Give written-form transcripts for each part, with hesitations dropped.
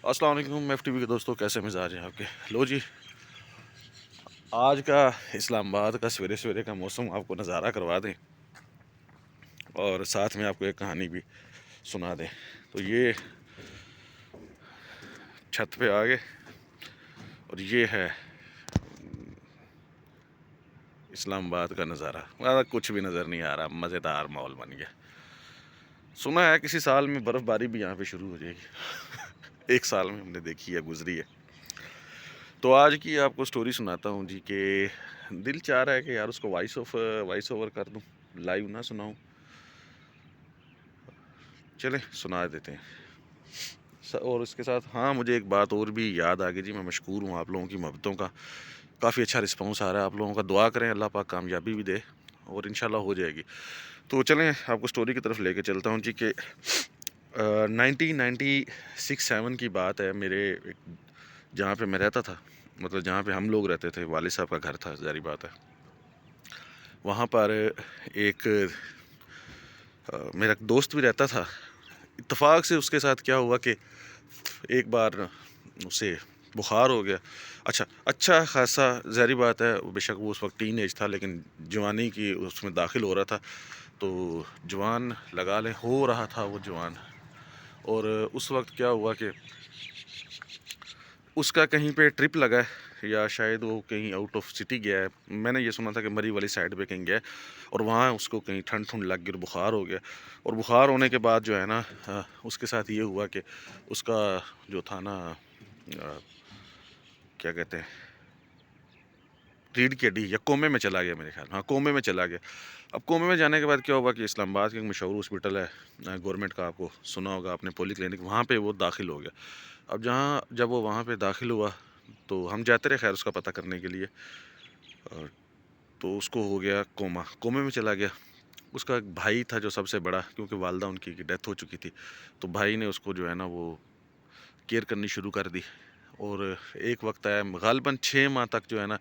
السلام علیکم F T V کے دوستوں، کیسے مزاج ہیں آپ کے؟ لو جی، آج کا اسلام آباد کا سویرے سویرے کا موسم آپ کو نظارہ کروا دیں اور ساتھ میں آپ کو ایک کہانی بھی سنا دیں۔ تو یہ چھت پہ آ گئے اور یہ ہے اسلام آباد کا نظارہ۔ کچھ بھی نظر نہیں آ رہا، مزیدار ماحول بن گیا۔ سنا ہے کسی سال میں برف باری بھی یہاں پہ شروع ہو جائے گی۔ ایک سال میں ہم نے دیکھی ہے، گزری ہے۔ تو آج کی آپ کو سٹوری سناتا ہوں جی، کہ دل چاہ رہا ہے کہ یار اس کو وائس اوور کر دوں، لائیو نہ سناؤں۔ چلیں سنا دیتے ہیں۔ اور اس کے ساتھ مجھے ایک بات اور بھی یاد آ گئی جی، میں مشکور ہوں آپ لوگوں کی محبتوں کا، کافی اچھا رسپانس آ رہا ہے آپ لوگوں کا۔ دعا کریں اللہ پاک کامیابی بھی دے اور انشاءاللہ ہو جائے گی۔ تو چلیں آپ کو سٹوری کی طرف لے کے چلتا ہوں جی، کہ 1996-7 کی بات ہے۔ میرے جہاں پہ میں رہتا تھا، مطلب جہاں پہ ہم لوگ رہتے تھے، والد صاحب کا گھر تھا، ظاہری بات ہے۔ وہاں پر ایک میرا دوست بھی رہتا تھا۔ اتفاق سے اس کے ساتھ کیا ہوا کہ ایک بار اسے بخار ہو گیا۔ اچھا خاصا، ظاہری بات ہے، بے شک وہ اس وقت ٹین ایج تھا، لیکن جوانی کی اس میں داخل ہو رہا تھا، تو جوان لگا لیں، ہو رہا تھا وہ جوان۔ اور اس وقت کیا ہوا کہ اس کا کہیں پہ ٹرپ لگا ہے، یا شاید وہ کہیں آؤٹ آف سٹی گیا ہے۔ میں نے یہ سنا تھا کہ مری والی سائڈ پہ کہیں گیا ہے، اور وہاں اس کو کہیں ٹھنڈ لگ گئی اور بخار ہو گیا۔ اور بخار ہونے کے بعد جو ہے نا، اس کے ساتھ یہ ہوا کہ اس کا جو تھا نا، کیا کہتے ہیں، ریڑھ کی ہڈی، یا کومے میں چلا گیا میرے خیال، کومے میں چلا گیا۔ اب کومے میں جانے کے بعد کیا ہوا کہ اسلام آباد کے ایک مشہور ہاسپٹل ہے گورنمنٹ کا، آپ کو سنا ہوگا آپ نے، پولی کلینک، وہاں پہ وہ داخل ہو گیا۔ اب جب وہ وہاں پہ داخل ہوا تو ہم جاتے رہے خیر اس کا پتہ کرنے کے لیے، تو اس کو ہو گیا کومے میں چلا گیا۔ اس کا ایک بھائی تھا جو سب سے بڑا، کیونکہ والدہ ان کی ڈیتھ ہو چکی تھی، تو بھائی نے اس کو جو ہے نا وہ کیئر کرنی شروع کر دی۔ اور ایک وقت آیا، غالباً 6 ماہ تک جو ہے نا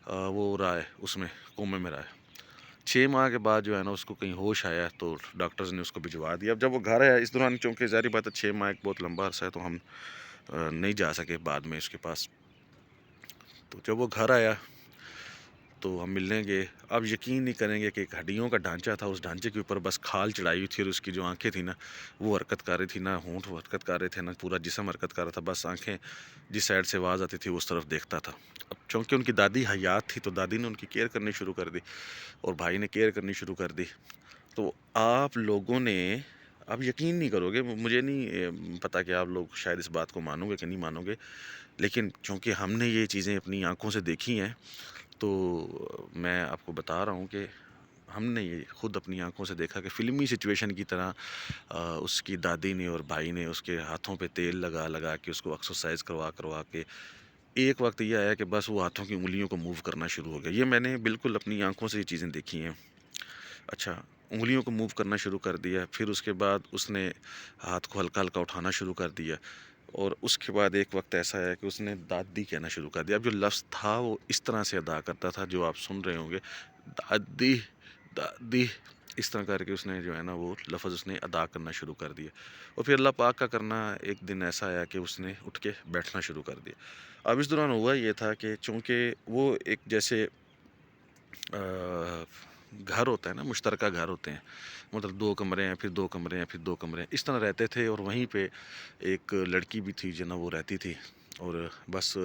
وہ رہا ہے، اس میں کومے میں رہا ہے۔ 6 ماہ کے بعد جو ہے نا اس کو کہیں ہوش آیا، تو ڈاکٹرز نے اس کو بھجوا دیا۔ اب جب وہ گھر آیا اس دوران، چونکہ ظاہری بات ہے 6 ماہ ایک بہت لمبا عرصہ ہے، تو ہم نہیں جا سکے بعد میں اس کے پاس۔ تو جب وہ گھر آیا تو ہم ملنے گئے۔ اب یقین نہیں کریں گے کہ ایک ہڈیوں کا ڈھانچہ تھا، اس ڈھانچے کے اوپر بس کھال چڑھائی ہوئی تھی، اور اس کی جو آنکھیں تھیں نا وہ حرکت کر رہی تھی، نہ ہونٹ حرکت کر رہے تھے، نہ پورا جسم حرکت کر رہا تھا، بس آنکھیں جس سائڈ سے آواز آتی تھی اس طرف دیکھتا تھا۔ اب چونکہ ان کی دادی حیات تھی، تو دادی نے ان کی کیئر کرنی شروع کر دی، اور بھائی نے کیئر کرنی شروع کر دی۔ تو آپ لوگوں نے، آپ یقین نہیں کرو گے، مجھے نہیں پتا کہ آپ لوگ شاید اس بات کو مانو گے کہ نہیں مانو گے، لیکن چونکہ ہم نے یہ چیزیں اپنی آنکھوں سے دیکھی ہیں، تو میں آپ کو بتا رہا ہوں کہ ہم نے یہ خود اپنی آنکھوں سے دیکھا کہ فلمی سچویشن کی طرح اس کی دادی نے اور بھائی نے اس کے ہاتھوں پہ تیل لگا کے اس کو ایکسرسائز کروا کے ایک وقت یہ آیا کہ بس وہ ہاتھوں کی انگلیوں کو موو کرنا شروع ہو گیا۔ یہ میں نے بالکل اپنی آنکھوں سے یہ چیزیں دیکھی ہیں۔ انگلیوں کو موو کرنا شروع کر دیا، پھر اس کے بعد اس نے ہاتھ کو ہلکا ہلکا اٹھانا شروع کر دیا، اور اس کے بعد ایک وقت ایسا ہے کہ اس نے دادی کہنا شروع کر دیا۔ اب جو لفظ تھا وہ اس طرح سے ادا کرتا تھا جو آپ سن رہے ہوں گے، دادی دادی، اس طرح کر کے اس نے جو ہے نا وہ لفظ اس نے ادا کرنا شروع کر دیا۔ اور پھر اللہ پاک کا کرنا، ایک دن ایسا آیا کہ اس نے اٹھ کے بیٹھنا شروع کر دیا۔ اب اس دوران ہوا یہ تھا کہ چونکہ وہ ایک جیسے گھر ہوتا ہے نا، مشترکہ گھر ہوتے ہیں، مطلب 2 کمرے ہیں، پھر 2 کمرے ہیں، پھر 2 کمرے ہیں، اس طرح رہتے تھے۔ اور وہیں پہ ایک لڑکی بھی تھی جو نا وہ رہتی تھی، اور بس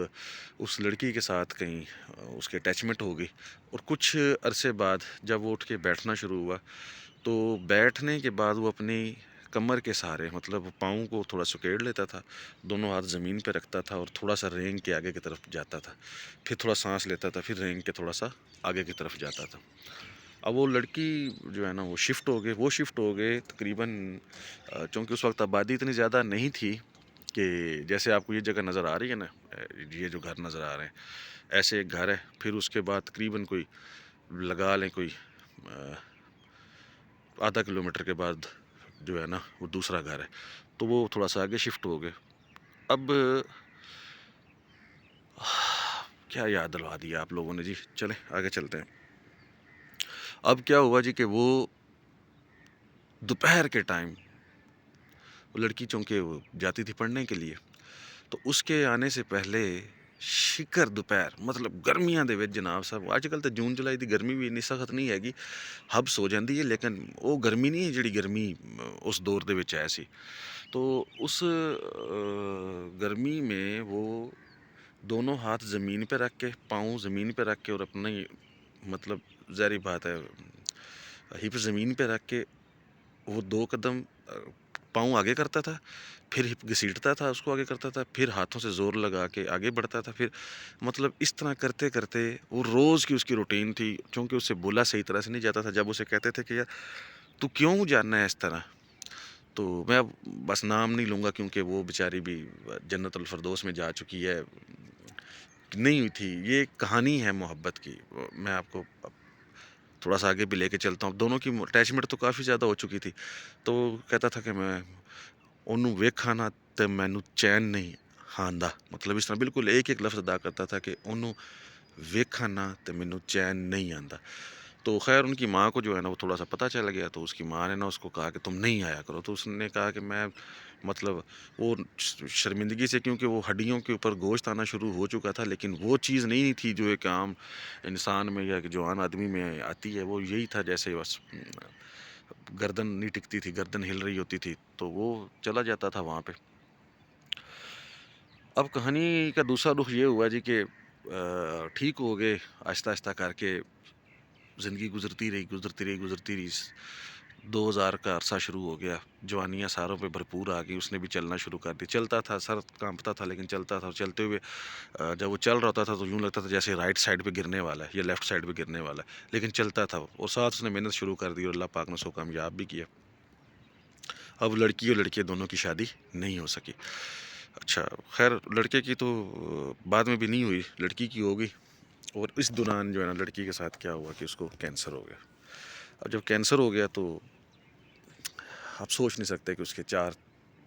اس لڑکی کے ساتھ کہیں اس کے اٹیچمنٹ ہو گئی۔ اور کچھ عرصے بعد جب وہ اٹھ کے بیٹھنا شروع ہوا، تو بیٹھنے کے بعد وہ اپنی کمر کے سہارے، مطلب پاؤں کو تھوڑا سکیڑ لیتا تھا، دونوں ہاتھ زمین پہ رکھتا تھا، اور تھوڑا سا رینگ کے آگے کی طرف جاتا تھا، پھر تھوڑا سانس لیتا تھا، پھر رینگ کے تھوڑا سا آگے کی طرف جاتا تھا۔ اب وہ لڑکی جو ہے نا وہ شفٹ ہو گئے تقریباً، چونکہ اس وقت آبادی اتنی زیادہ نہیں تھی کہ جیسے آپ کو یہ جگہ نظر آ رہی ہے نا، یہ جو گھر نظر آ رہے ہیں، ایسے ایک گھر ہے، پھر اس کے بعد تقریباً کوئی لگا لیں کوئی آدھا کلومیٹر کے بعد جو ہے نا وہ دوسرا گھر ہے، تو وہ تھوڑا سا آگے شفٹ ہو گئے۔ اب کیا یاد دلوا دیا آپ لوگوں نے جی، چلیں آگے چلتے ہیں۔ اب کیا ہوا جی کہ وہ دوپہر کے ٹائم، وہ لڑکی چونکہ وہ جاتی تھی پڑھنے کے لیے، تو اس کے آنے سے پہلے شکر دوپہر مطلب گرمیاں دے وچ جناب صاحب اج کل تے جون جولائی دی گرمی بھی اتنی سخت نہیں ہے گی ہبس ہو جاندی ہے لیکن وہ گرمی نہیں ہے جڑی گرمی اس دور دے وچ ہے سی تو اس گرمی میں وہ دونوں ہاتھ زمین پہ رکھ کے پاؤں زمین پہ رکھ کے اور اپنی مطلب ظاہری بات ہے ہپ زمین پہ رکھ کے وہ 2 قدم پاؤں آگے کرتا تھا پھر ہپ گھسیٹتا تھا اس کو آگے کرتا تھا پھر ہاتھوں سے زور لگا کے آگے بڑھتا تھا پھر مطلب اس طرح کرتے کرتے وہ روز کی اس کی روٹین تھی چونکہ اسے بولا صحیح طرح سے نہیں جاتا تھا جب اسے کہتے تھے کہ یار تو کیوں جاننا ہے اس طرح تو میں اب بس نام نہیں لوں گا کیونکہ وہ بیچاری بھی جنت الفردوس میں جا چکی ہے نہیں ہوئی تھی یہ ایک کہانی ہے محبت کی میں آپ کو تھوڑا سا آگے بھی لے کے چلتا ہوں دونوں کی اٹیچمنٹ تو کافی زیادہ ہو چکی تھی تو کہتا تھا کہ میں انہوں ویکھا نا تے مینوں چین نہیں آندا مطلب اس طرح بالکل ایک ایک لفظ ادا کرتا تھا کہ انہوں ویکھا نا تے مینوں چین نہیں آندا تو خیر ان کی ماں کو جو ہے نا وہ تھوڑا سا پتہ چل گیا تو اس کی ماں نے نا اس کو کہا کہ تم نہیں آیا کرو تو اس نے کہا کہ میں مطلب وہ شرمندگی سے کیونکہ وہ ہڈیوں کے اوپر گوشت آنا شروع ہو چکا تھا لیکن وہ چیز نہیں تھی جو ایک عام انسان میں یا جوان آدمی میں آتی ہے وہ یہی تھا جیسے بس گردن نہیں ٹکتی تھی گردن ہل رہی ہوتی تھی تو وہ چلا جاتا تھا وہاں پہ اب کہانی کا دوسرا رخ یہ ہوا جی کہ ٹھیک ہو گئے آہستہ آہستہ کر کے زندگی گزرتی رہی 2000 کا عرصہ شروع ہو گیا جوانیاں ساروں پہ بھرپور آ گئی اس نے بھی چلنا شروع کر دی چلتا تھا سر کانپتا تھا لیکن چلتا تھا اور چلتے ہوئے جب وہ چل رہا ہوتا تھا تو یوں لگتا تھا جیسے رائٹ سائڈ پہ گرنے والا ہے یا لیفٹ سائڈ پہ گرنے والا ہے لیکن چلتا تھا اور ساتھ اس نے محنت شروع کر دی اور اللہ پاک نے اس کو کامیاب بھی کیا اب لڑکی اور لڑکے دونوں کی شادی نہیں ہو سکی اچھا خیر لڑکے کی تو بعد میں بھی نہیں ہوئی لڑکی کی ہو گئی اور اس دوران جو ہے نا لڑکی کے ساتھ کیا ہوا کہ اس کو کینسر ہو گیا اب جب کینسر ہو گیا تو آپ سوچ نہیں سکتے کہ اس کے 4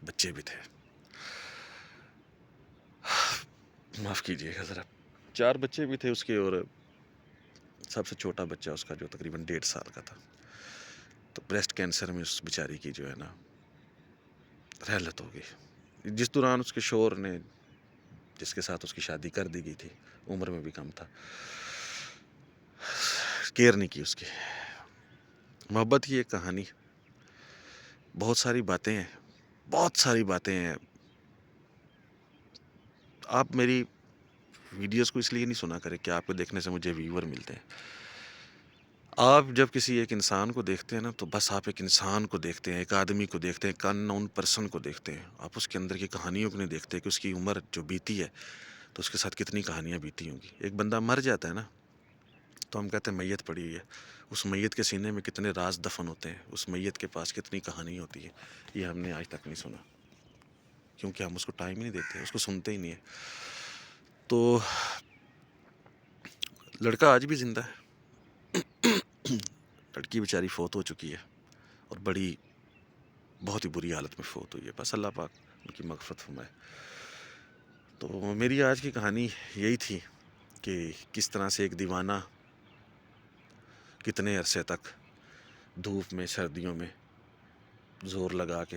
بچے بھی تھے معاف کیجیے گا ذرا 4 بچے بھی تھے اس کے اور سب سے چھوٹا بچہ اس کا جو تقریباً 1.5 سال کا تھا تو بریسٹ کینسر میں اس بیچاری کی جو ہے نا رحلت ہو گئی جس دوران اس کے شوہر نے جس کے ساتھ اس کی شادی کر دی گئی تھی عمر میں بھی کم تھا کیئر نہیں کی اس کی محبت کی ایک کہانی بہت ساری باتیں ہیں آپ میری ویڈیوز کو اس لیے نہیں سنا کریں کہ آپ کو دیکھنے سے مجھے ویور ملتے ہیں آپ جب کسی ایک انسان کو دیکھتے ہیں نا تو بس آپ ایک انسان کو دیکھتے ہیں ایک آدمی کو دیکھتے ہیں ایک ان نون پرسن کو دیکھتے ہیں آپ اس کے اندر کی کہانیوں کو نہیں دیکھتے کہ اس کی عمر جو بیتی ہے تو اس کے ساتھ کتنی کہانیاں بیتی ہوں گی ایک بندہ مر جاتا ہے نا تو ہم کہتے ہیں میت پڑی ہوئی ہے اس میت کے سینے میں کتنے راز دفن ہوتے ہیں اس میت کے پاس کتنی کہانی ہوتی ہے یہ ہم نے آج تک نہیں سنا کیونکہ ہم اس کو ٹائم ہی نہیں دیتے اس کو سنتے ہی نہیں ہیں تو لڑکا آج بھی زندہ ہے لڑکی بیچاری فوت ہو چکی ہے اور بہت ہی بری حالت میں فوت ہوئی ہے بس اللہ پاک ان کی مغفرت فرمائے تو میری آج کی کہانی یہی تھی کہ کس طرح سے ایک دیوانہ کتنے عرصے تک دھوپ میں سردیوں میں زور لگا کے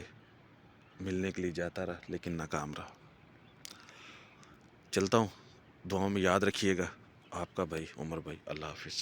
ملنے کے لیے جاتا رہا لیکن ناکام رہا چلتا ہوں دعاؤں میں یاد رکھیے گا آپ کا بھائی عمر بھائی اللہ حافظ